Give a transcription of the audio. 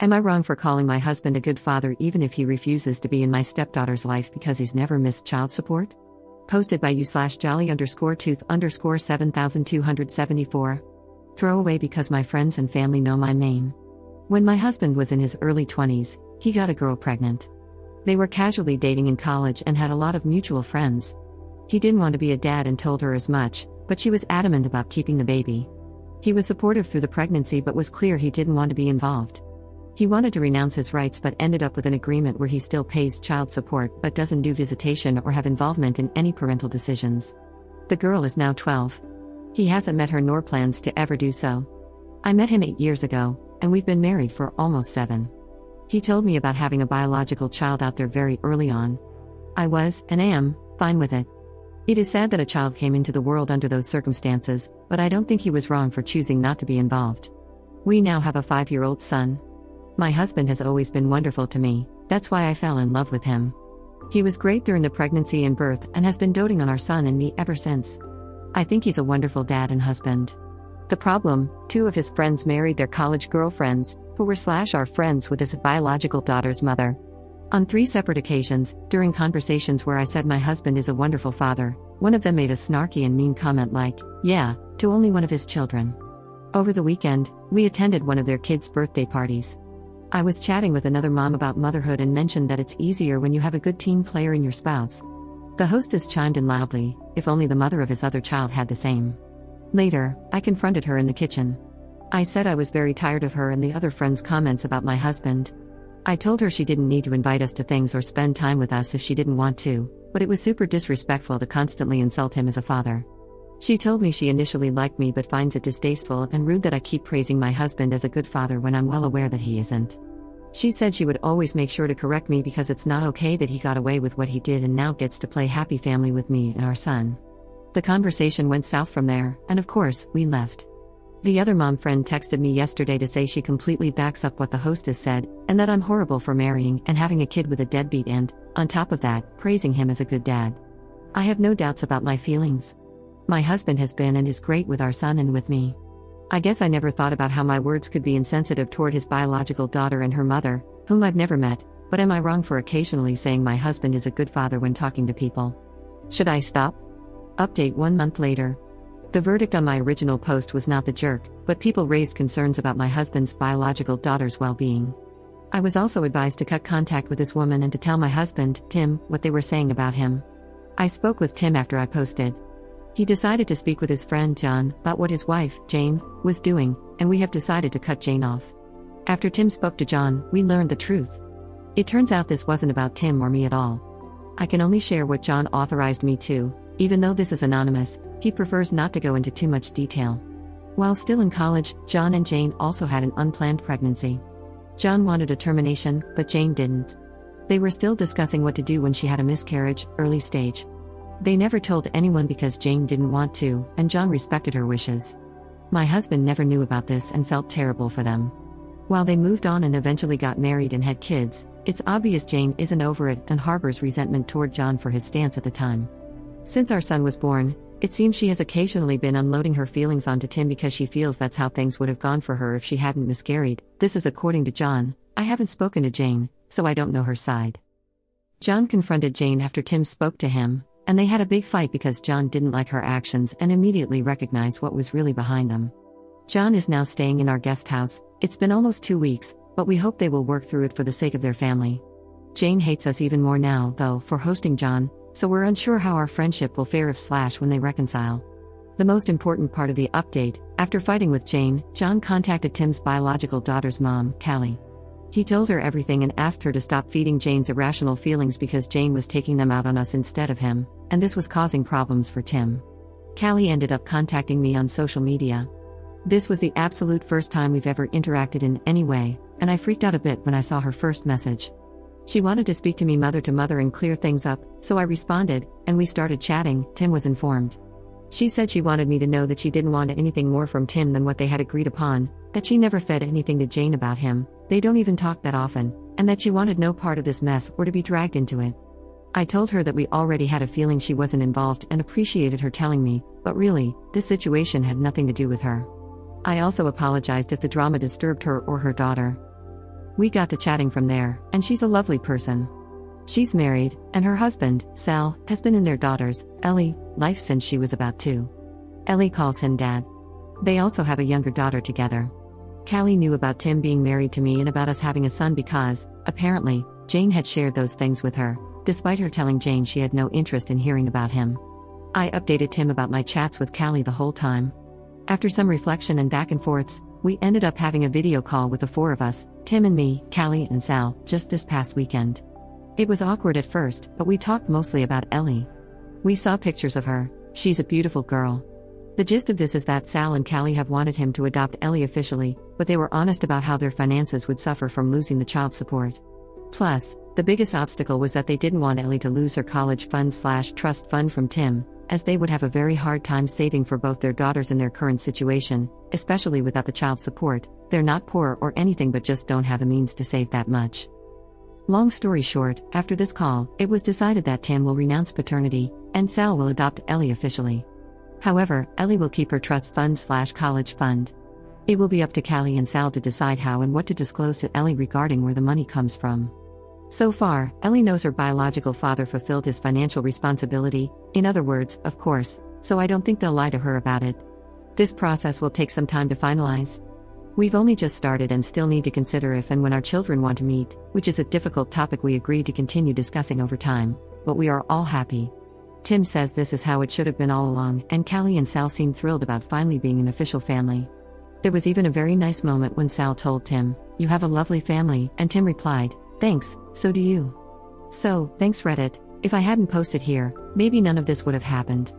Am I wrong for calling my husband a good father even if he refuses to be in my stepdaughter's life because he's never missed child support? Posted by u/jolly_tooth_7274. Throwaway because my friends and family know my name. When my husband was in his early 20s, he got a girl pregnant. They were casually dating in college and had a lot of mutual friends. He didn't want to be a dad and told her as much, but she was adamant about keeping the baby. He was supportive through the pregnancy but was clear he didn't want to be involved. He wanted to renounce his rights but ended up with an agreement where he still pays child support but doesn't do visitation or have involvement in any parental decisions. The girl is now 12. He hasn't met her nor plans to ever do so. I met him 8 years ago, and we've been married for almost 7. He told me about having a biological child out there very early on. I was, and am, fine with it. It is sad that a child came into the world under those circumstances, but I don't think he was wrong for choosing not to be involved. We now have a 5-year-old son. My husband has always been wonderful to me, that's why I fell in love with him. He was great during the pregnancy and birth and has been doting on our son and me ever since. I think he's a wonderful dad and husband. The problem, 2 of his friends married their college girlfriends, who were our friends with his biological daughter's mother. On 3 separate occasions, during conversations where I said my husband is a wonderful father, one of them made a snarky and mean comment like, yeah, to only one of his children. Over the weekend, we attended one of their kids' birthday parties. I was chatting with another mom about motherhood and mentioned that it's easier when you have a good team player in your spouse. The hostess chimed in loudly, if only the mother of his other child had the same. Later, I confronted her in the kitchen. I said I was very tired of her and the other friends' comments about my husband. I told her she didn't need to invite us to things or spend time with us if she didn't want to, but it was super disrespectful to constantly insult him as a father. She told me she initially liked me but finds it distasteful and rude that I keep praising my husband as a good father when I'm well aware that he isn't. She said she would always make sure to correct me because it's not okay that he got away with what he did and now gets to play happy family with me and our son. The conversation went south from there, and of course, we left. The other mom friend texted me yesterday to say she completely backs up what the hostess said, and that I'm horrible for marrying and having a kid with a deadbeat and, on top of that, praising him as a good dad. I have no doubts about my feelings. My husband has been and is great with our son and with me. I guess I never thought about how my words could be insensitive toward his biological daughter and her mother, whom I've never met, but am I wrong for occasionally saying my husband is a good father when talking to people? Should I stop? Update 1 month later. The verdict on my original post was not the jerk, but people raised concerns about my husband's biological daughter's well-being. I was also advised to cut contact with this woman and to tell my husband, Tim, what they were saying about him. I spoke with Tim after I posted. He decided to speak with his friend John about what his wife, Jane, was doing, and we have decided to cut Jane off. After Tim spoke to John, we learned the truth. It turns out this wasn't about Tim or me at all. I can only share what John authorized me to, even though this is anonymous, he prefers not to go into too much detail. While still in college, John and Jane also had an unplanned pregnancy. John wanted a termination, but Jane didn't. They were still discussing what to do when she had a miscarriage, early stage. They never told anyone because Jane didn't want to, and John respected her wishes. My husband never knew about this and felt terrible for them. While they moved on and eventually got married and had kids, it's obvious Jane isn't over it and harbors resentment toward John for his stance at the time. Since our son was born, it seems she has occasionally been unloading her feelings onto Tim because she feels that's how things would have gone for her if she hadn't miscarried. This is according to John. I haven't spoken to Jane, so I don't know her side. John confronted Jane after Tim spoke to him, and they had a big fight because John didn't like her actions and immediately recognized what was really behind them. John is now staying in our guest house. It's been almost 2 weeks, but we hope they will work through it for the sake of their family. Jane hates us even more now, though, for hosting John, so we're unsure how our friendship will fare if when they reconcile. The most important part of the update, after fighting with Jane, John contacted Tim's biological daughter's mom, Callie. He told her everything and asked her to stop feeding Jane's irrational feelings because Jane was taking them out on us instead of him, and this was causing problems for Tim. Callie ended up contacting me on social media. This was the absolute first time we've ever interacted in any way, and I freaked out a bit when I saw her first message. She wanted to speak to me mother to mother and clear things up, so I responded, and we started chatting. Tim was informed. She said she wanted me to know that she didn't want anything more from Tim than what they had agreed upon, that she never fed anything to Jane about him, they don't even talk that often, and that she wanted no part of this mess or to be dragged into it. I told her that we already had a feeling she wasn't involved and appreciated her telling me, but really, this situation had nothing to do with her. I also apologized if the drama disturbed her or her daughter. We got to chatting from there, and she's a lovely person. She's married, and her husband, Sal, has been in their daughter's, Ellie, life since she was about 2. Ellie calls him dad. They also have a younger daughter together. Callie knew about Tim being married to me and about us having a son because, apparently, Jane had shared those things with her, despite her telling Jane she had no interest in hearing about him. I updated Tim about my chats with Callie the whole time. After some reflection and back and forths, we ended up having a video call with the 4 of us, Tim and me, Callie and Sal, just this past weekend. It was awkward at first, but we talked mostly about Ellie. We saw pictures of her. She's a beautiful girl. The gist of this is that Sal and Callie have wanted him to adopt Ellie officially, but they were honest about how their finances would suffer from losing the child support. Plus, the biggest obstacle was that they didn't want Ellie to lose her college fund/trust fund from Tim, as they would have a very hard time saving for both their daughters in their current situation, especially without the child support. They're not poor or anything but just don't have the means to save that much. Long story short, after this call, it was decided that Tim will renounce paternity, and Sal will adopt Ellie officially. However, Ellie will keep her trust fund/college fund. It will be up to Callie and Sal to decide how and what to disclose to Ellie regarding where the money comes from. So far, Ellie knows her biological father fulfilled his financial responsibility, in other words, of course, so I don't think they'll lie to her about it. This process will take some time to finalize. We've only just started and still need to consider if and when our children want to meet, which is a difficult topic we agreed to continue discussing over time, but we are all happy. Tim says this is how it should have been all along, and Callie and Sal seem thrilled about finally being an official family. There was even a very nice moment when Sal told Tim, "You have a lovely family," and Tim replied, "Thanks, so do you." So, thanks Reddit. If I hadn't posted here, maybe none of this would have happened.